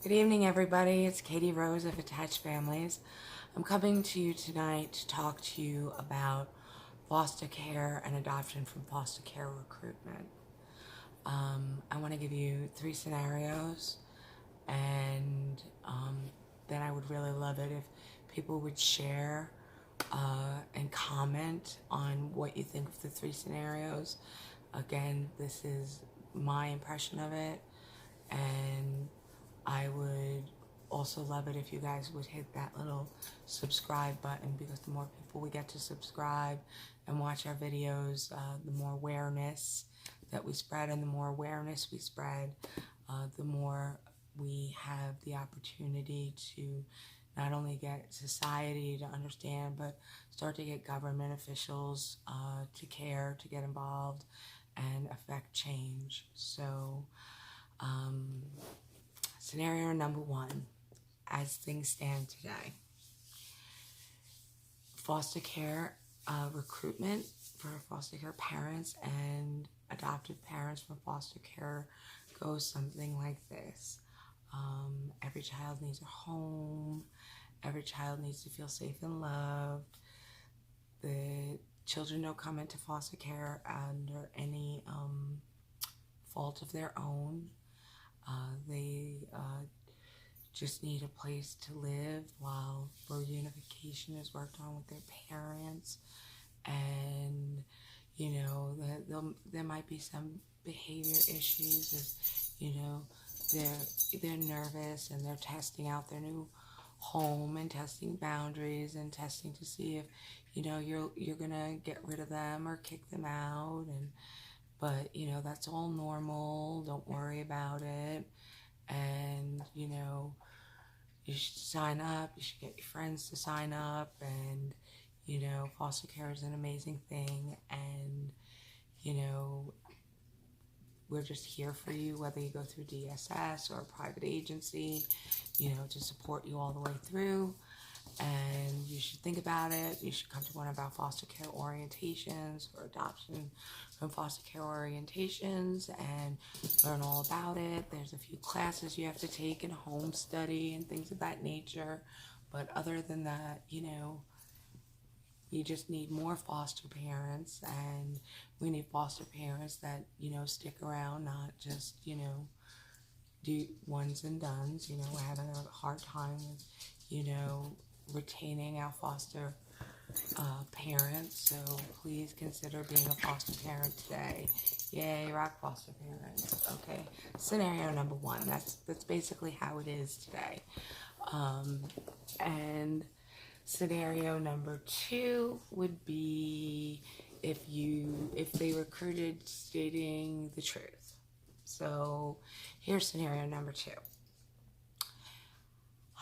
Good evening, everybody. It's Katie Rose of Attached Families. I'm coming to you tonight to talk to you about foster care and adoption from foster care recruitment. I want to give you 3 scenarios, and then I would really love it if people would share and comment on what you think of the 3 scenarios. Again, this is my impression of it, and I would also love it if you guys would hit that little subscribe button, because the more people we get to subscribe and watch our videos, the more awareness that we spread, and the more awareness we spread, the more we have the opportunity to not only get society to understand, but start to get government officials to care, to get involved, and affect change. So, scenario number 1, as things stand today. Foster care recruitment for foster care parents and adoptive parents from foster care goes something like this. Every child needs a home. Every child needs to feel safe and loved. The children don't come into foster care under any fault of their own. They just need a place to live while reunification is worked on with their parents. And, you know, there might be some behavior issues as, you know, they're nervous and they're testing out their new home and testing boundaries and testing to see if, you know, you're gonna get rid of them or kick them out. But, you know, that's all normal. Don't worry about it. And, you know, you should sign up. You should get your friends to sign up. And, you know, foster care is an amazing thing. And, you know, we're just here for you, whether you go through DSS or a private agency, you know, to support you all the way through. And you should think about it. You should come to one of our foster care orientations or adoption from foster care orientations and learn all about it. There's a few classes you have to take and home study and things of that nature. But other than that, you know, you just need more foster parents, and we need foster parents that, you know, stick around, not just, you know, do ones and dones. You know, we're having a hard time with, you know, retaining our foster parents, so please consider being a foster parent today. Yay, rock foster parents. Okay, scenario number 1. That's basically how it is today. And scenario number 2 would be if they recruited stating the truth. So here's scenario number 2.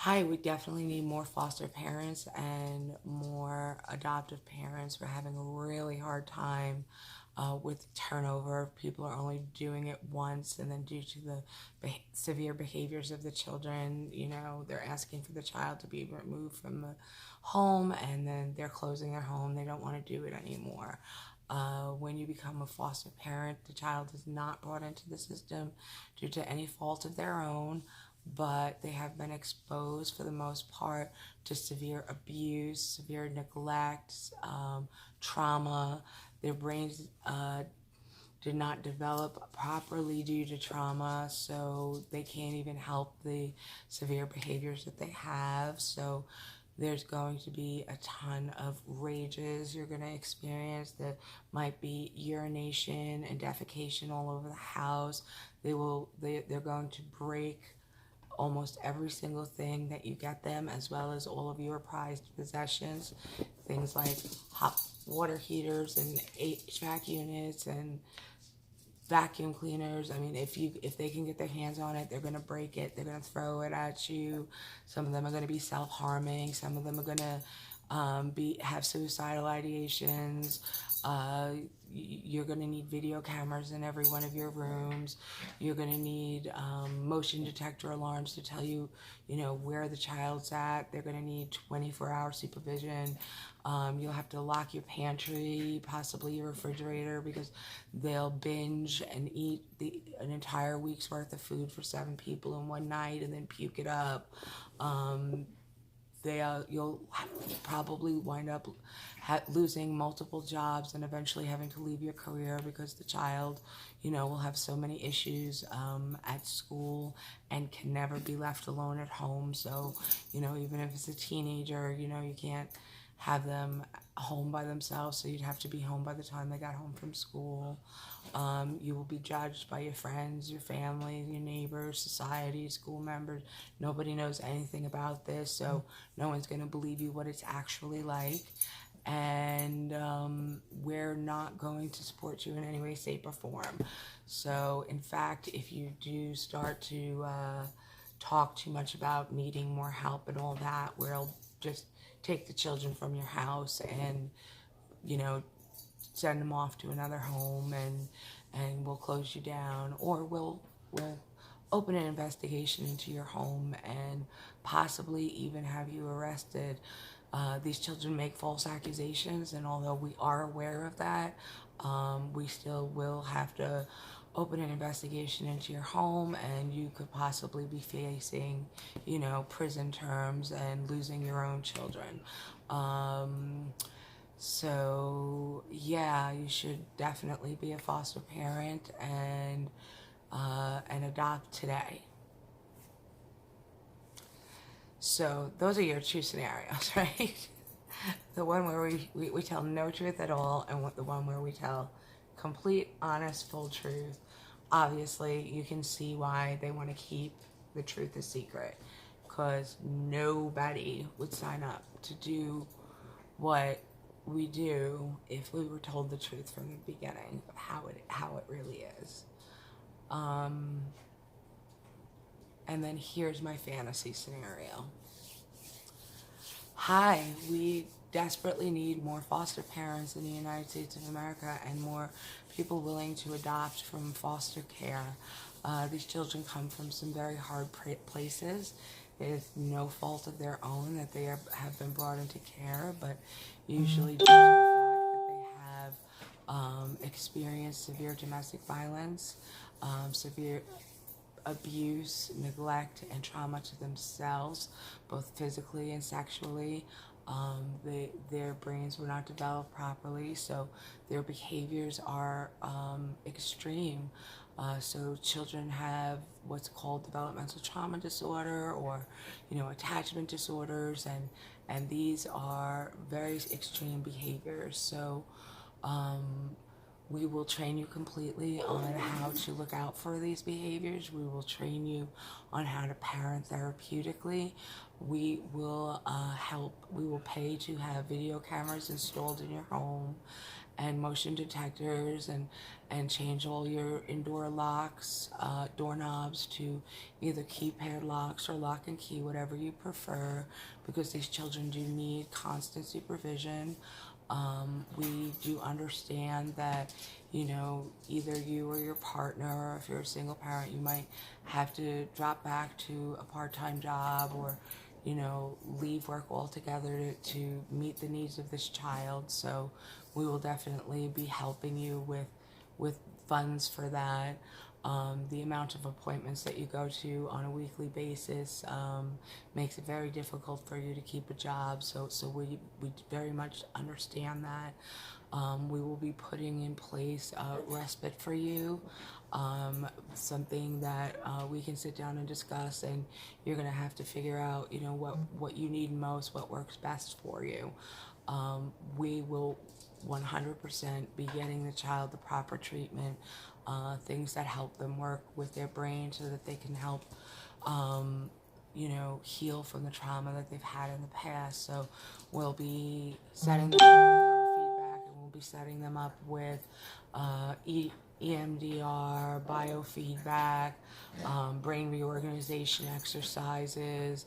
Hi, we definitely need more foster parents and more adoptive parents. We're having a really hard time with turnover. People are only doing it once, and then due to the severe behaviors of the children, you know, they're asking for the child to be removed from the home, and then they're closing their home. They don't want to do it anymore. When you become a foster parent, the child is not brought into the system due to any fault of their own, but they have been exposed for the most part to severe abuse, severe neglect, trauma. Their brains did not develop properly due to trauma, so they can't even help the severe behaviors that they have. So there's going to be a ton of rages you're going to experience. There might be urination and defecation all over the house. They're going to break almost every single thing that you get them, as well as all of your prized possessions, things like hot water heaters and HVAC units and vacuum cleaners. I mean, if they can get their hands on it, they're going to break it. They're going to throw it at you. Some of them are going to be self-harming. Some of them are going to have suicidal ideations. You're going to need video cameras in every one of your rooms. You're going to need motion detector alarms to tell you, where the child's at. They're going to need 24-hour supervision. You'll have to lock your pantry, possibly your refrigerator, because they'll binge and eat an entire week's worth of food for 7 people in one night and then puke it up. You'll probably wind up losing multiple jobs and eventually having to leave your career because the child, will have so many issues at school and can never be left alone at home. So, even if it's a teenager, you can't have them home by themselves, so you'd have to be home by the time they got home from school. You will be judged by your friends, your family, your neighbors, society, school members. Nobody knows anything about this, so no one's going to believe you what it's actually like. And we're not going to support you in any way, shape, or form. So, in fact, if you do start to talk too much about needing more help and all that, we'll just take the children from your house and, send them off to another home, and we'll close you down, or we'll open an investigation into your home and possibly even have you arrested. These children make false accusations, and although we are aware of that, we still will have to open an investigation into your home, and you could possibly be facing, prison terms and losing your own children. So yeah, you should definitely be a foster parent and adopt today. So those are your 2 scenarios, right? The one where we tell no truth at all, and the one where we tell complete, honest, full truth. Obviously, you can see why they want to keep the truth a secret, because nobody would sign up to do what we do if we were told the truth from the beginning of how it really is. And then here's my fantasy scenario. Hi, we desperately need more foster parents in the United States of America and more people willing to adopt from foster care. These children come from some very hard places. It is no fault of their own that they have been brought into care, but usually due to the fact that they have experienced severe domestic violence, severe abuse, neglect, and trauma to themselves, both physically and sexually. Their brains were not developed properly, so their behaviors are extreme. So children have what's called developmental trauma disorder, or attachment disorders, and these are very extreme behaviors. So we will train you completely on how to look out for these behaviors. We will train you on how to parent therapeutically. We will we will pay to have video cameras installed in your home and motion detectors, and change all your indoor locks, doorknobs to either keypad locks or lock and key, whatever you prefer, because these children do need constant supervision. We do understand that, either you or your partner, or if you're a single parent, you might have to drop back to a part-time job, or, leave work altogether to meet the needs of this child. So we will definitely be helping you with funds for that. The amount of appointments that you go to on a weekly basis makes it very difficult for you to keep a job. So we very much understand that. We will be putting in place respite for you, something that we can sit down and discuss, and you're going to have to figure out, what you need most, what works best for you. We will 100% be getting the child the proper treatment, things that help them work with their brain so that they can help, heal from the trauma that they've had in the past. So we'll be setting them up with feedback, and we'll be setting them up with EMDR, biofeedback, brain reorganization exercises,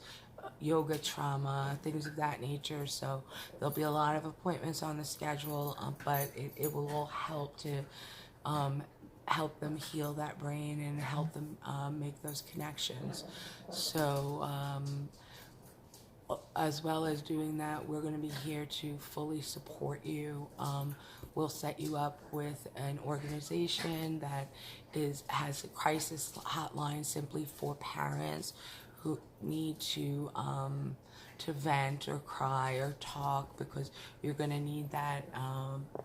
yoga, trauma, things of that nature. So there'll be a lot of appointments on the schedule, but it will all help to help them heal that brain and help them make those connections. So as well as doing that, we're going to be here to fully support you. We'll set you up with an organization that has a crisis hotline simply for parents who need to vent or cry or talk, because you're going to need that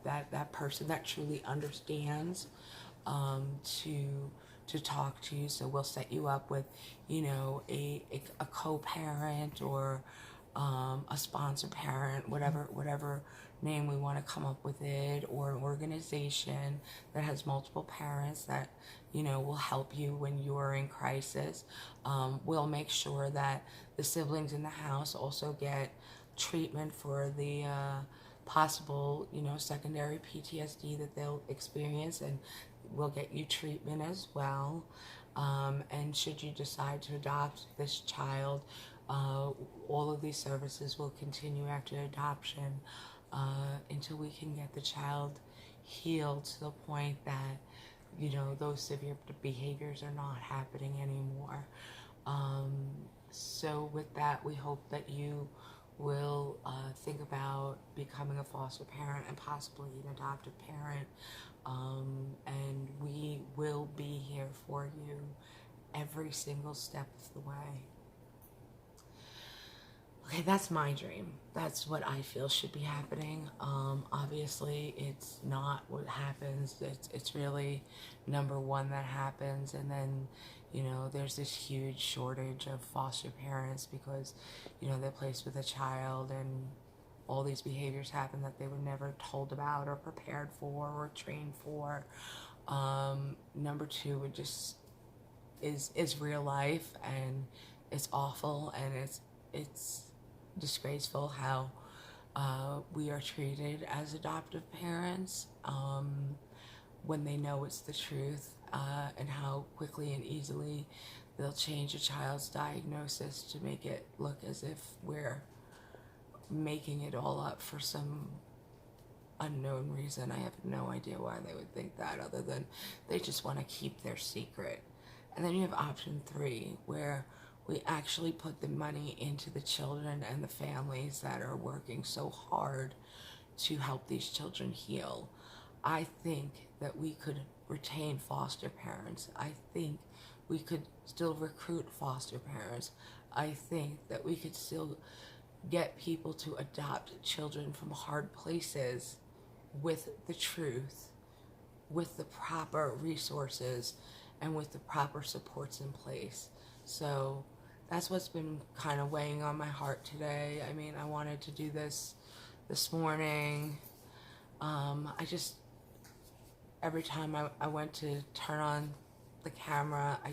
that person that truly understands to talk to you. So we'll set you up with, you know, a co-parent or a sponsor parent, whatever name we want to come up with it, or an organization that has multiple parents that, you know, will help you when you're in crisis. We'll make sure that the siblings in the house also get treatment for the possible, you know, secondary PTSD that they'll experience, and we'll get you treatment as well. And should you decide to adopt this child, all of these services will continue after adoption until we can get the child healed to the point that, you know, those severe behaviors are not happening anymore. So with that, we hope that you will think about becoming a foster parent and possibly an adoptive parent. And we will be here for you every single step of the way. Okay, that's my dream. That's what I feel should be happening. Obviously, it's not what happens. It's really number one that happens, and then, you know, there's this huge shortage of foster parents because, you know, they're placed with a child and all these behaviors happen that they were never told about or prepared for or trained for. Number two, it just is real life, and it's awful, and it's disgraceful how we are treated as adoptive parents when they know it's the truth, and how quickly and easily they'll change a child's diagnosis to make it look as if we're making it all up for some unknown reason. I have no idea why they would think that, other than they just want to keep their secret. And then you have option three, where we actually put the money into the children and the families that are working so hard to help these children heal. I think that we could retain foster parents. I think we could still recruit foster parents. I think that we could still get people to adopt children from hard places with the truth, with the proper resources, and with the proper supports in place. So that's what's been kind of weighing on my heart today. I mean, I wanted to do this morning. Every time I went to turn on the camera, I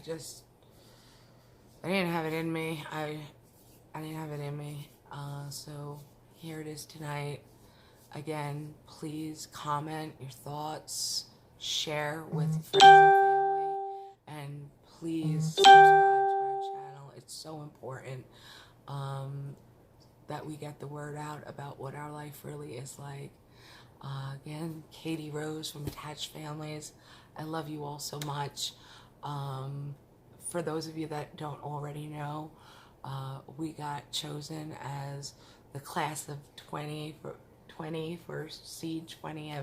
didn't have it in me. I didn't have it in me. So here it is tonight. Again, please comment your thoughts, share with friends and family, and please subscribe to our channel. It's so important that we get the word out about what our life really is like. Again, Katie Rose from Attached Families. I love you all so much. For those of you that don't already know, we got chosen as the class of 2020 for Seed 20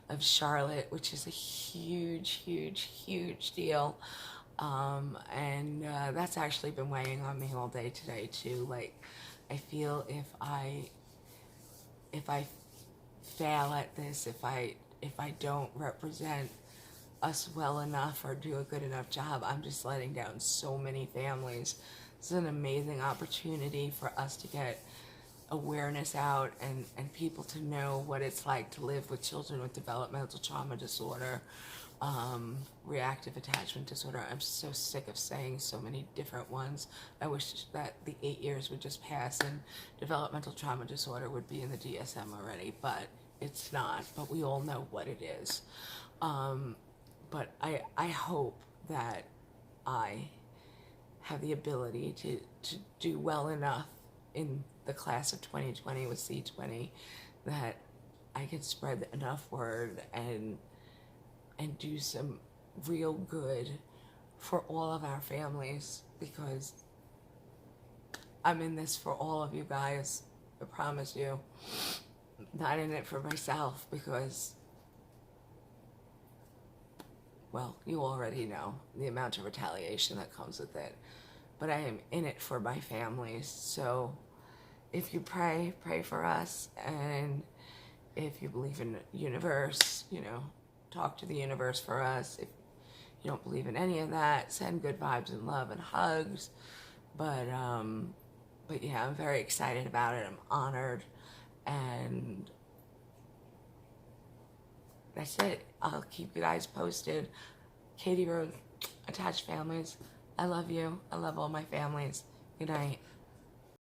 of Charlotte, which is a huge deal. And that's actually been weighing on me all day today too. Like, I feel if I fail at this, if I don't represent us well enough or do a good enough job, I'm just letting down so many families. It's an amazing opportunity for us to get awareness out and people to know what it's like to live with children with developmental trauma disorder, reactive attachment disorder. I'm so sick of saying so many different ones. I wish that the 8 years would just pass and developmental trauma disorder would be in the DSM already, but it's not. But we all know what it is. But I hope that I have the ability to do well enough in the class of 2020 with C20 that I can spread enough word and do some real good for all of our families, because I'm in this for all of you guys. I promise you. Not in it for myself because, well, you already know the amount of retaliation that comes with it. But I am in it for my families. So if you pray for us. And if you believe in the universe, you know, talk to the universe for us. If you don't believe in any of that, send good vibes and love and hugs. But yeah, I'm very excited about it. I'm honored. And that's it. I'll keep you guys posted. Katie Road, attached families. I love you. I love all my families. Good night.